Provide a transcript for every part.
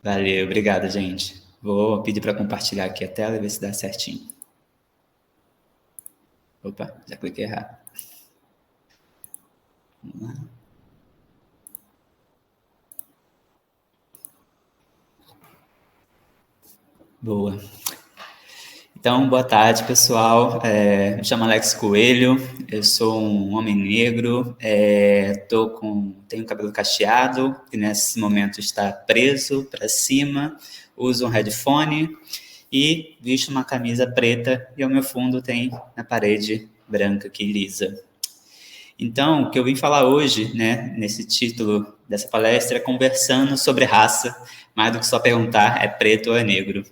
Valeu, obrigado, gente. Vou pedir para compartilhar aqui a tela e ver se dá certinho. Opa, já cliquei errado. Vamos lá. Boa. Então, boa tarde, pessoal. Me chamo Alex Coelho, eu sou um homem negro, tenho cabelo cacheado, que nesse momento está preso para cima, uso um headphone e visto uma camisa preta e ao meu fundo tem a parede branca aqui lisa. Então, o que eu vim falar hoje, né, nesse título dessa palestra é conversando sobre raça, mais do que só perguntar é preto ou é negro,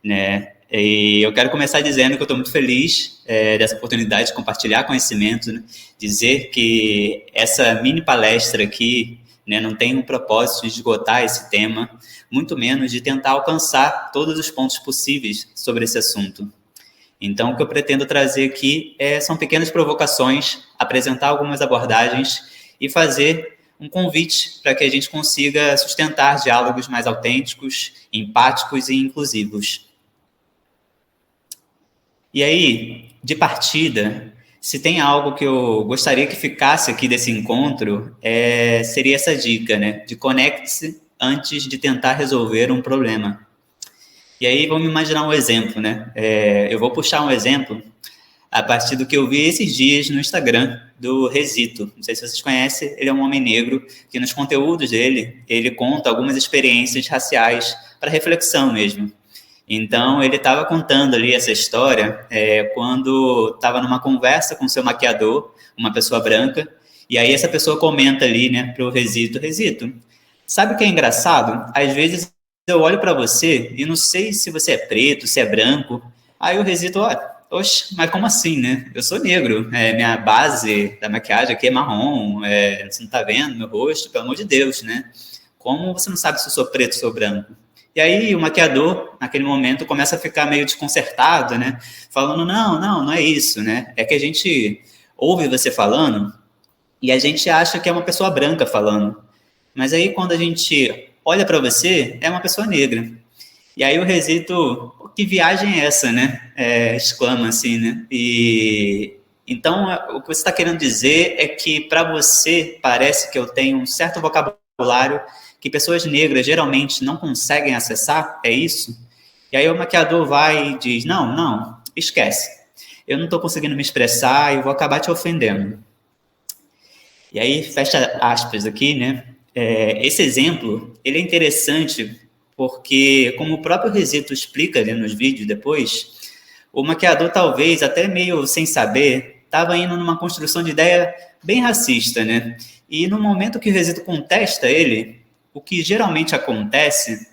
né? E eu quero começar dizendo que eu estou muito feliz dessa oportunidade de compartilhar conhecimento, né? Dizer que essa mini palestra aqui, né, não tem um propósito de esgotar esse tema, muito menos de tentar alcançar todos os pontos possíveis sobre esse assunto. Então, o que eu pretendo trazer aqui são pequenas provocações, apresentar algumas abordagens e fazer um convite para que a gente consiga sustentar diálogos mais autênticos, empáticos e inclusivos. E aí, de partida, se tem algo que eu gostaria que ficasse aqui desse encontro, seria essa dica, né? De conecte-se antes de tentar resolver um problema. E aí, vamos imaginar um exemplo, né? Eu vou puxar um exemplo a partir do que eu vi esses dias no Instagram do Resito. Não sei se vocês conhecem, ele é um homem negro que nos conteúdos dele, ele conta algumas experiências raciais para reflexão mesmo. Então, ele estava contando ali essa história quando estava numa conversa com seu maquiador, uma pessoa branca, e aí essa pessoa comenta ali, né, para o Resito, sabe o que é engraçado? Às vezes eu olho para você e não sei se você é preto, se é branco. Aí o Resito, oxe, mas como assim, né? Eu sou negro, minha base da maquiagem aqui é marrom, você não tá vendo meu rosto, pelo amor de Deus, né? Como você não sabe se eu sou preto ou sou branco? E aí o maquiador, naquele momento, começa a ficar meio desconcertado, né? Falando, não é isso, né? É que a gente ouve você falando e a gente acha que é uma pessoa branca falando. Mas aí quando a gente olha para você, é uma pessoa negra. E aí o Resito, que viagem é essa, né? Exclama assim, né? E então o que você está querendo dizer é que para você parece que eu tenho um certo vocabulário que pessoas negras geralmente não conseguem acessar, é isso? E aí o maquiador vai e diz, não, esquece. Eu não estou conseguindo me expressar e vou acabar te ofendendo. E aí, fecha aspas aqui, né? Esse exemplo, ele é interessante porque, como o próprio Resito explica ali nos vídeos depois, o maquiador talvez, até meio sem saber, estava indo numa construção de ideia bem racista, né? E no momento que o Resito contesta ele, o que geralmente acontece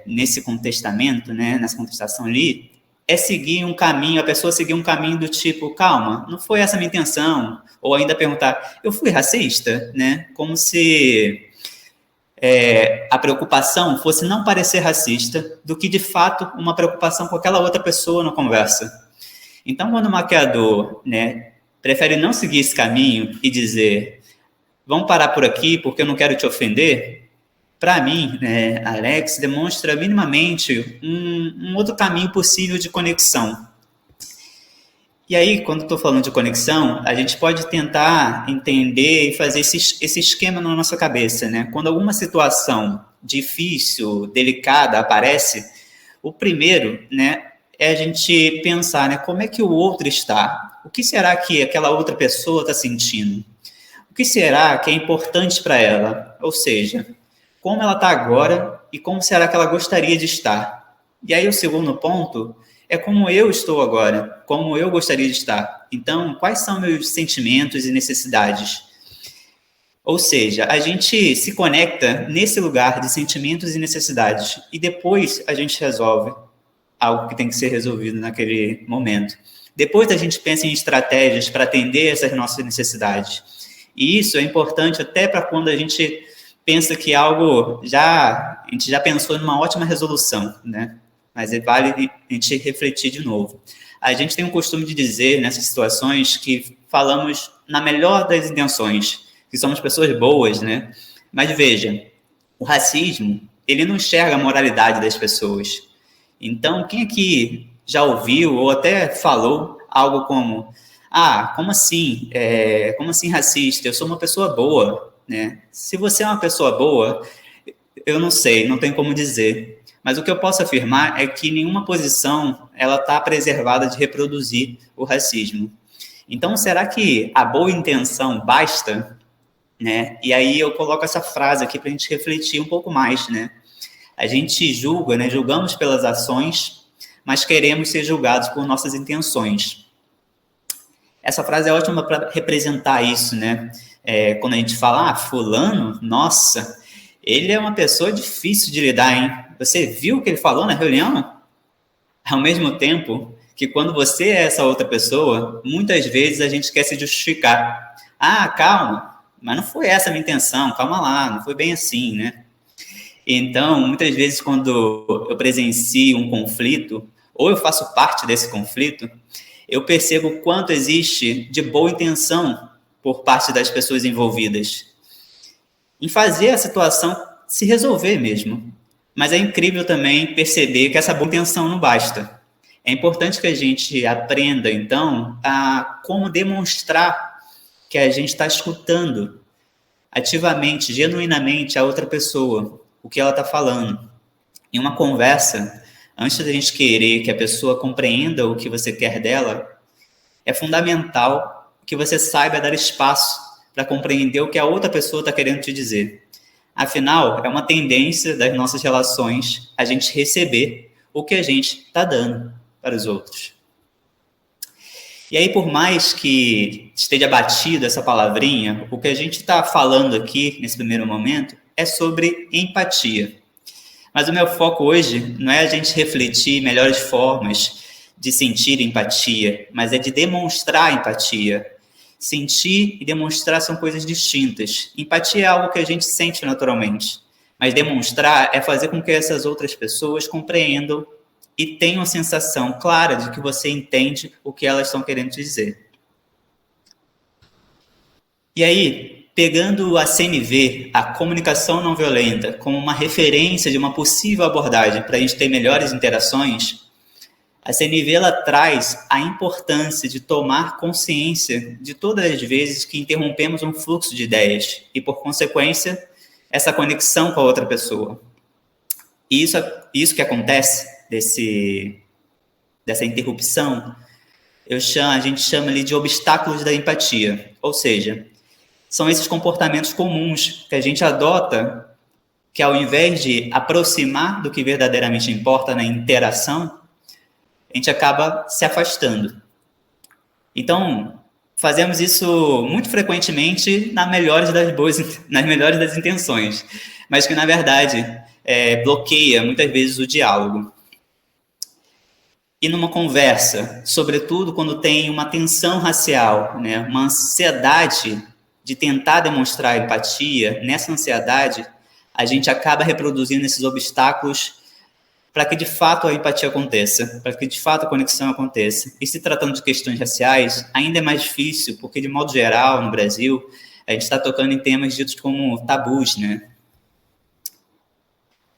nesse contestamento, né, nessa contestação ali, seguir um caminho, a pessoa seguir um caminho do tipo, calma, não foi essa a minha intenção, ou ainda perguntar, eu fui racista, né? Como se a preocupação fosse não parecer racista do que, de fato, uma preocupação com aquela outra pessoa na conversa. Então, quando o maquiador, né, prefere não seguir esse caminho e dizer, vamos parar por aqui porque eu não quero te ofender, para mim, né, Alex, demonstra minimamente um outro caminho possível de conexão. E aí, quando estou falando de conexão, a gente pode tentar entender e fazer esse esquema na nossa cabeça, né? Quando alguma situação difícil, delicada aparece, o primeiro, né, é a gente pensar, né, como é que o outro está? O que será que aquela outra pessoa está sentindo? O que será que é importante para ela? Ou seja, como ela está agora e como será que ela gostaria de estar? E aí o segundo ponto é como eu estou agora, como eu gostaria de estar. Então, quais são meus sentimentos e necessidades? Ou seja, a gente se conecta nesse lugar de sentimentos e necessidades e depois a gente resolve algo que tem que ser resolvido naquele momento. Depois a gente pensa em estratégias para atender essas nossas necessidades. E isso é importante até para quando a gente pensa que algo a gente já pensou numa ótima resolução, né? Mas vale a gente refletir de novo. A gente tem o costume de dizer nessas situações que falamos na melhor das intenções, que somos pessoas boas, né? Mas veja, o racismo, ele não enxerga a moralidade das pessoas. Então, quem aqui já ouviu ou até falou algo como: ah, como assim? Como assim racista? Eu sou uma pessoa boa, né? Se você é uma pessoa boa, eu não sei, não tem como dizer. Mas o que eu posso afirmar é que nenhuma posição ela está preservada de reproduzir o racismo. Então, será que a boa intenção basta? Né? E aí eu coloco essa frase aqui para a gente refletir um pouco mais, né? A gente julga, né? Julgamos pelas ações, mas queremos ser julgados por nossas intenções. Essa frase é ótima para representar isso, né? Quando a gente fala, fulano, nossa, ele é uma pessoa difícil de lidar, hein? Você viu o que ele falou na reunião? Ao mesmo tempo que quando você é essa outra pessoa, muitas vezes a gente quer se justificar. Ah, calma, mas não foi essa a minha intenção, calma lá, não foi bem assim, né? Então, muitas vezes quando eu presencio um conflito, ou eu faço parte desse conflito, eu percebo o quanto existe de boa intenção por parte das pessoas envolvidas em fazer a situação se resolver mesmo. Mas é incrível também perceber que essa boa intenção não basta. É importante que a gente aprenda, então, a como demonstrar que a gente está escutando ativamente, genuinamente a outra pessoa, o que ela está falando. Em uma conversa, antes da gente querer que a pessoa compreenda o que você quer dela, é fundamental que você saiba dar espaço para compreender o que a outra pessoa está querendo te dizer. Afinal, é uma tendência das nossas relações a gente receber o que a gente está dando para os outros. E aí, por mais que esteja batida essa palavrinha, o que a gente está falando aqui, nesse primeiro momento, é sobre empatia. Mas o meu foco hoje não é a gente refletir melhores formas de sentir empatia, mas é de demonstrar empatia. Sentir e demonstrar são coisas distintas. Empatia é algo que a gente sente naturalmente, mas demonstrar é fazer com que essas outras pessoas compreendam e tenham a sensação clara de que você entende o que elas estão querendo dizer. E aí, pegando a CNV, a comunicação não violenta, como uma referência de uma possível abordagem para a gente ter melhores interações, a CNV ela traz a importância de tomar consciência de todas as vezes que interrompemos um fluxo de ideias e, por consequência, essa conexão com a outra pessoa. E isso que acontece dessa interrupção, a gente chama ali de obstáculos da empatia. Ou seja, são esses comportamentos comuns que a gente adota que, ao invés de aproximar do que verdadeiramente importa na interação, a gente acaba se afastando. Então, fazemos isso muito frequentemente nas melhores das intenções, mas que, na verdade, bloqueia muitas vezes o diálogo. E numa conversa, sobretudo quando tem uma tensão racial, né, uma ansiedade de tentar demonstrar empatia, nessa ansiedade, a gente acaba reproduzindo esses obstáculos para que de fato a empatia aconteça, para que de fato a conexão aconteça. E se tratando de questões raciais, ainda é mais difícil, porque de modo geral, no Brasil, a gente está tocando em temas ditos como tabus, né?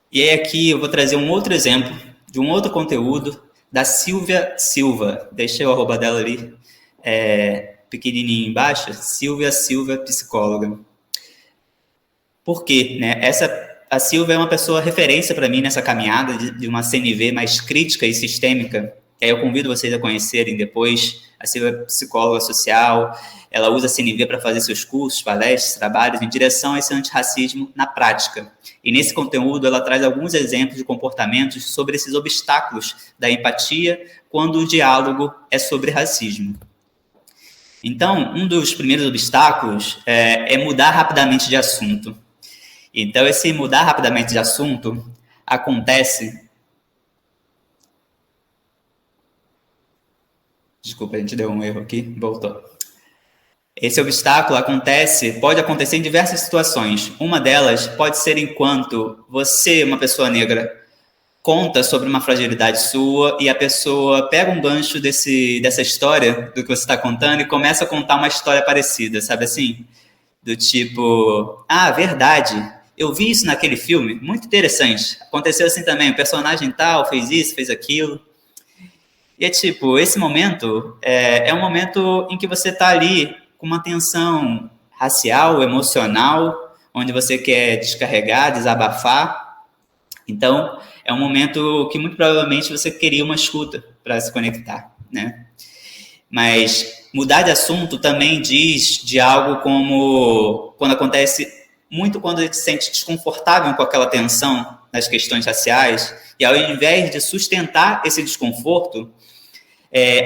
E aí aqui eu vou trazer um outro exemplo de um outro conteúdo da Silvia Silva. Deixei o arroba dela ali, pequenininho embaixo. Silvia Silva, psicóloga. Por quê? Né? A Silvia é uma pessoa referência para mim nessa caminhada de uma CNV mais crítica e sistêmica. E aí eu convido vocês a conhecerem depois. A Silvia é psicóloga social, ela usa a CNV para fazer seus cursos, palestras, trabalhos em direção a esse antirracismo na prática. E nesse conteúdo ela traz alguns exemplos de comportamentos sobre esses obstáculos da empatia quando o diálogo é sobre racismo. Então, um dos primeiros obstáculos é mudar rapidamente de assunto. Então, esse mudar rapidamente de assunto acontece... Desculpa, a gente deu um erro aqui, voltou. Esse obstáculo pode acontecer em diversas situações. Uma delas pode ser enquanto você, uma pessoa negra, conta sobre uma fragilidade sua e a pessoa pega um gancho dessa história, do que você está contando, e começa a contar uma história parecida, sabe assim? Do tipo, verdade, eu vi isso naquele filme, muito interessante. Aconteceu assim também, o personagem tal fez isso, fez aquilo. E é tipo, esse momento é um momento em que você está ali com uma tensão racial, emocional, onde você quer descarregar, desabafar. Então, é um momento que muito provavelmente você queria uma escuta para se conectar, né? Mas mudar de assunto também diz de algo como quando acontece muito quando a gente se sente desconfortável com aquela tensão nas questões raciais, e ao invés de sustentar esse desconforto,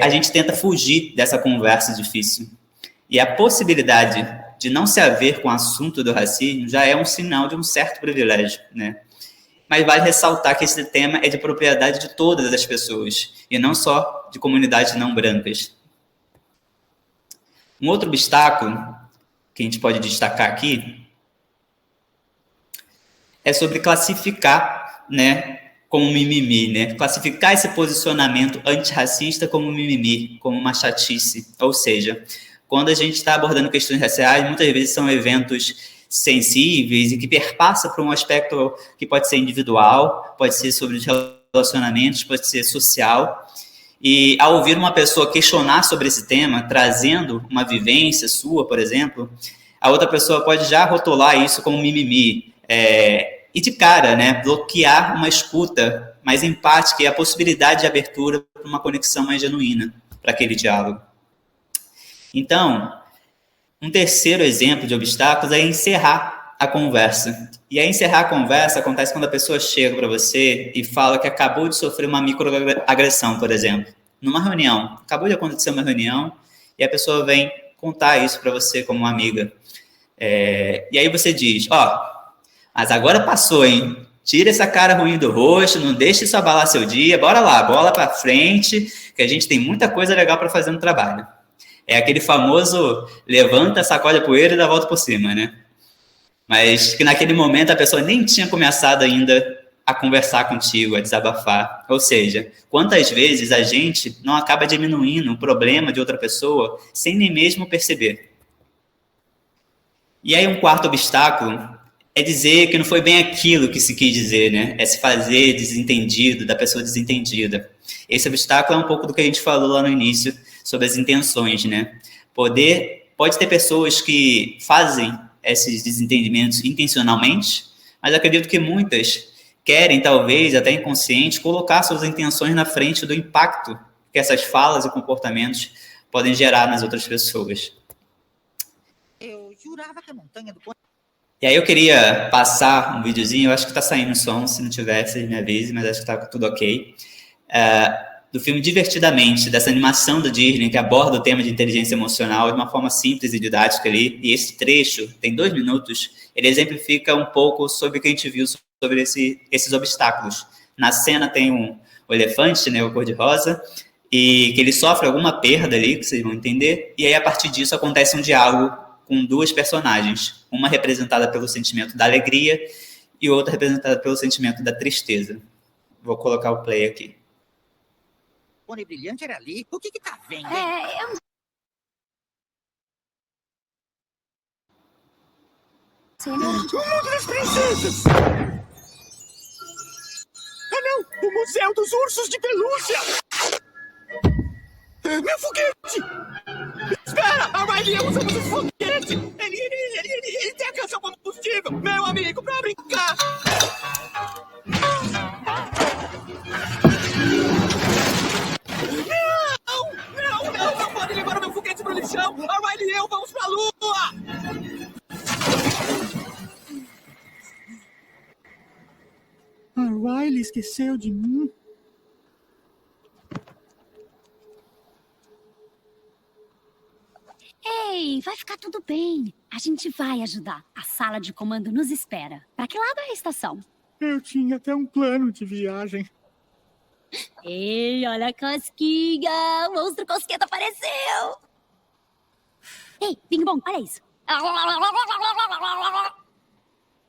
a gente tenta fugir dessa conversa difícil. E a possibilidade de não se haver com o assunto do racismo já é um sinal de um certo privilégio, né? Mas vale ressaltar que esse tema é de propriedade de todas as pessoas, e não só de comunidades não brancas. Um outro obstáculo que a gente pode destacar aqui é sobre classificar, né, como mimimi, né? Classificar esse posicionamento antirracista como mimimi, como uma chatice. Ou seja, quando a gente está abordando questões raciais, muitas vezes são eventos sensíveis e que perpassa por um aspecto que pode ser individual, pode ser sobre os relacionamentos, pode ser social. E ao ouvir uma pessoa questionar sobre esse tema, trazendo uma vivência sua, por exemplo, a outra pessoa pode já rotular isso como mimimi. E de cara, né, bloquear uma escuta mais empática e a possibilidade de abertura para uma conexão mais genuína para aquele diálogo. Então, um terceiro exemplo de obstáculos é encerrar a conversa. E aí encerrar a conversa acontece quando a pessoa chega para você e fala que acabou de sofrer uma microagressão, por exemplo. Numa reunião. Acabou de acontecer uma reunião e a pessoa vem contar isso para você como uma amiga. E aí você diz, mas agora passou, hein? Tira essa cara ruim do rosto, não deixe isso abalar seu dia, bora lá, bola para frente, que a gente tem muita coisa legal para fazer no trabalho. É aquele famoso levanta, sacode a poeira e dá a volta por cima, né? Mas que naquele momento a pessoa nem tinha começado ainda a conversar contigo, a desabafar. Ou seja, quantas vezes a gente não acaba diminuindo o problema de outra pessoa sem nem mesmo perceber. E aí um quarto obstáculo é dizer que não foi bem aquilo que se quis dizer, né? É se fazer desentendido, da pessoa desentendida. Esse obstáculo é um pouco do que a gente falou lá no início, sobre as intenções, né? Pode ter pessoas que fazem esses desentendimentos intencionalmente, mas acredito que muitas querem, talvez, até inconsciente, colocar suas intenções na frente do impacto que essas falas e comportamentos podem gerar nas outras pessoas. Eu jurava que a montanha do... E aí eu queria passar um videozinho, eu acho que está saindo som, se não tiver, vocês me avisem, mas acho que está tudo ok. Do filme Divertidamente, dessa animação da Disney que aborda o tema de inteligência emocional de uma forma simples e didática ali. E esse trecho, tem 2 minutos, ele exemplifica um pouco sobre o que a gente viu sobre esses obstáculos. Na cena tem o elefante, né, o cor-de-rosa, e que ele sofre alguma perda ali, que vocês vão entender, e aí a partir disso acontece um diálogo com 2 personagens, uma representada pelo sentimento da alegria e outra representada pelo sentimento da tristeza. Vou colocar o play aqui. Pônei brilhante era ali. O que tá vendo, hein? O mundo das princesas! Ah, não! O Museu dos Ursos de Pelúcia! Meu foguete! Espera! A Riley usamos esse foguete! Ele tem a canção combustível! Meu amigo, pra brincar! Não pode levar o meu foguete pro lixão! A Riley e eu vamos pra lua! A Riley esqueceu de mim. Ei, vai ficar tudo bem. A gente vai ajudar. A sala de comando nos espera. Pra que lado é a estação? Eu tinha até um plano de viagem. Ei, olha a casquinha! O monstro cosqueta apareceu! Ei, Bing Bong, olha isso.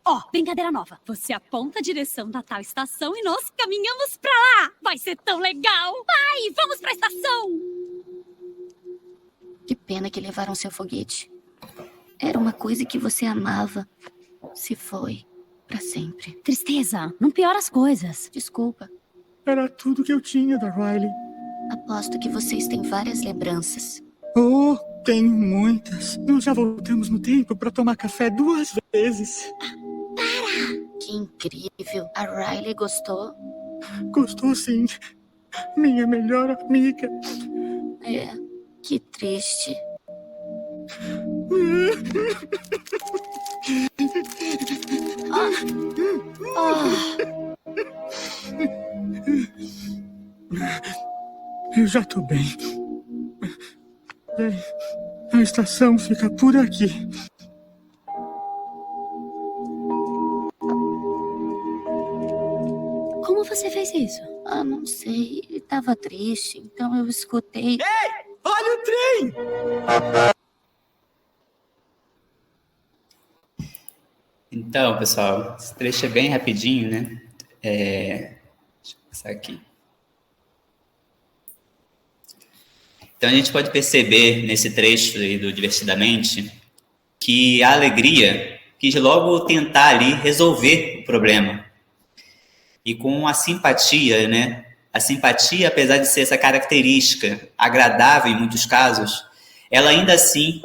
Ó, brincadeira nova. Você aponta a direção da tal estação e nós caminhamos pra lá. Vai ser tão legal. Vai, vamos pra estação. Que pena que levaram seu foguete. Era uma coisa que você amava. Se foi. pra sempre. Tristeza, não piora as coisas. Desculpa. Era tudo que eu tinha da Riley. Aposto que vocês têm várias lembranças. Oh, tenho muitas. Nós já voltamos no tempo pra tomar café 2 vezes. Que incrível. A Riley gostou? Gostou sim. Minha melhor amiga. É, que triste. Eu já tô bem. Bem, a estação fica por aqui. Como você fez isso? Não sei. Ele tava triste, então eu escutei. Ei, olha o trem! Então, pessoal, esse trecho é bem rapidinho, né? Deixa eu passar aqui. Então, a gente pode perceber nesse trecho aí do Divertidamente que a alegria quis logo tentar ali resolver o problema. E com a simpatia, né? A simpatia, apesar de ser essa característica agradável em muitos casos, ela ainda assim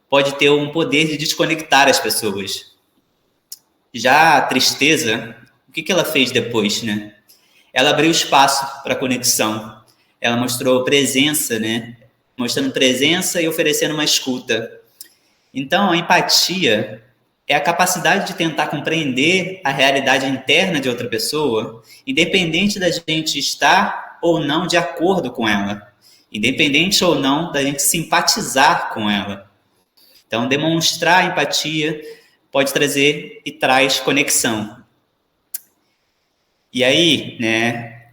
pode ter um poder de desconectar as pessoas. Já a tristeza, o que ela fez depois, né? Ela abriu espaço para a conexão. Ela mostrou presença, né? Mostrando presença e oferecendo uma escuta. Então, a empatia é a capacidade de tentar compreender a realidade interna de outra pessoa, independente da gente estar ou não de acordo com ela, independente ou não da gente simpatizar com ela. Então, demonstrar empatia pode trazer e traz conexão. E aí, né,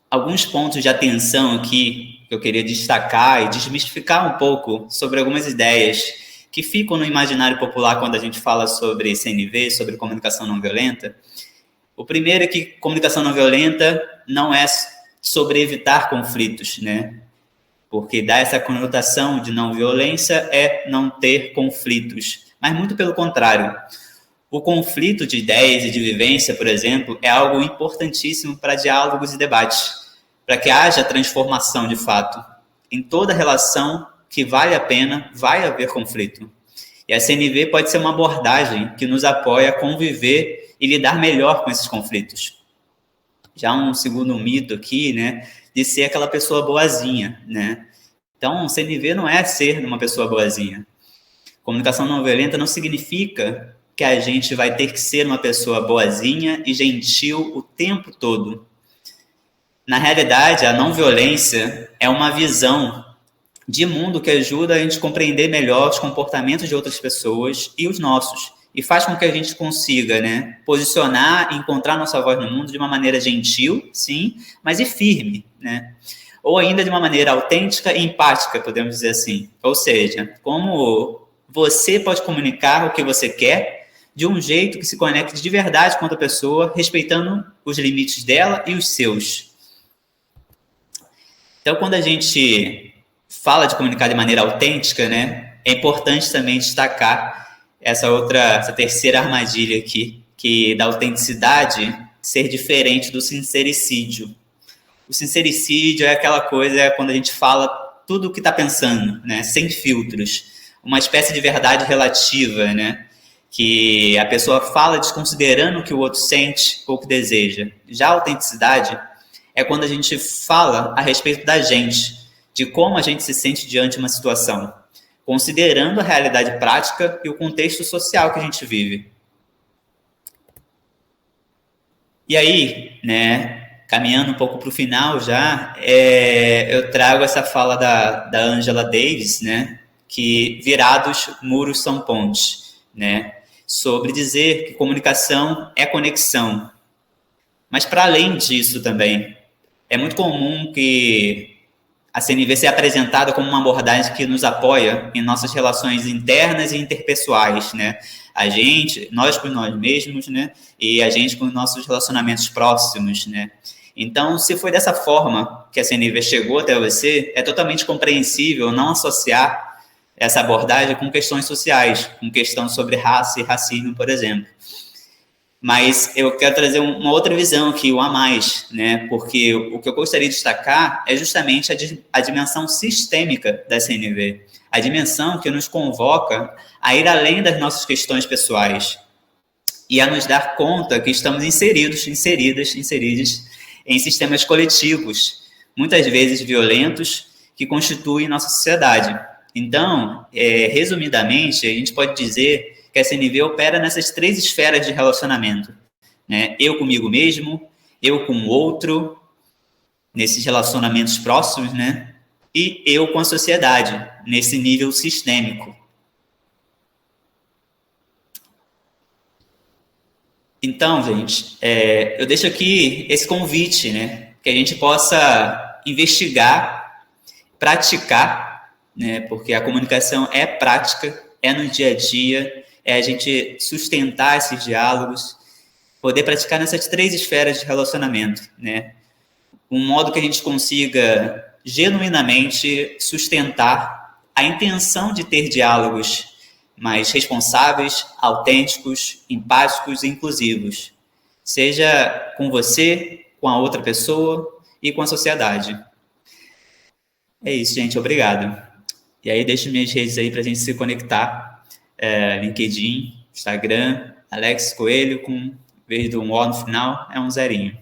alguns pontos de atenção aqui que eu queria destacar e desmistificar um pouco sobre algumas ideias que ficam no imaginário popular quando a gente fala sobre CNV, sobre comunicação não violenta. O primeiro é que comunicação não violenta não é sobre evitar conflitos, né? Porque dá essa conotação de não violência é não ter conflitos. Mas muito pelo contrário. O conflito de ideias e de vivência, por exemplo, é algo importantíssimo para diálogos e debates, para que haja transformação de fato. Em toda relação que vale a pena, vai haver conflito. E a CNV pode ser uma abordagem que nos apoia a conviver e lidar melhor com esses conflitos. Já um segundo mito aqui, né, de ser aquela pessoa boazinha, né? Então, CNV não é ser uma pessoa boazinha. Comunicação não violenta não significa que a gente vai ter que ser uma pessoa boazinha e gentil o tempo todo. Na realidade, a não violência é uma visão de mundo que ajuda a gente a compreender melhor os comportamentos de outras pessoas e os nossos. E faz com que a gente consiga, né, posicionar e encontrar nossa voz no mundo de uma maneira gentil, sim, mas e firme, né? Ou ainda de uma maneira autêntica e empática, podemos dizer assim. Ou seja, como você pode comunicar o que você quer de um jeito que se conecte de verdade com outra pessoa, respeitando os limites dela e os seus. Então, quando a gente fala de comunicar de maneira autêntica, né, é importante também destacar essa terceira armadilha aqui, que da autenticidade ser diferente do sincericídio. O sincericídio é aquela coisa quando a gente fala tudo o que está pensando, né, sem filtros, uma espécie de verdade relativa, né, que a pessoa fala desconsiderando o que o outro sente ou o que deseja. Já a autenticidade é quando a gente fala a respeito da gente, de como a gente se sente diante de uma situação, considerando a realidade prática e o contexto social que a gente vive. E aí, né, caminhando um pouco para o final já, eu trago essa fala da Angela Davis, né, que virados muros são pontes, né, sobre dizer que comunicação é conexão. Mas para além disso também, é muito comum que a CNV seja apresentada como uma abordagem que nos apoia em nossas relações internas e interpessoais, né? Nós com nós mesmos, né? E a gente com nossos relacionamentos próximos, né? Então, se foi dessa forma que a CNV chegou até você, é totalmente compreensível não associar essa abordagem com questões sociais, com questão sobre raça e racismo, por exemplo. Mas eu quero trazer uma outra visão aqui, o a mais, né? Porque o que eu gostaria de destacar é justamente a dimensão sistêmica da CNV, a dimensão que nos convoca a ir além das nossas questões pessoais e a nos dar conta que estamos inseridos em sistemas coletivos, muitas vezes violentos, que constituem nossa sociedade. Então, resumidamente, a gente pode dizer que a CNV opera nessas 3 esferas de relacionamento, né? Eu comigo mesmo, eu com o outro, nesses relacionamentos próximos, né? E eu com a sociedade, nesse nível sistêmico. Então, gente, eu deixo aqui esse convite, né? Que a gente possa investigar, praticar, né? Porque a comunicação é prática, é no dia a dia, é a gente sustentar esses diálogos, poder praticar nessas 3 esferas de relacionamento, né? Um modo que a gente consiga genuinamente sustentar a intenção de ter diálogos mais responsáveis, autênticos, empáticos e inclusivos, seja com você, com a outra pessoa e com a sociedade. É isso, gente. Obrigado. E aí, deixo minhas redes aí para a gente se conectar. LinkedIn, Instagram, Alex Coelho, com, em vez do um O no final, é um zerinho.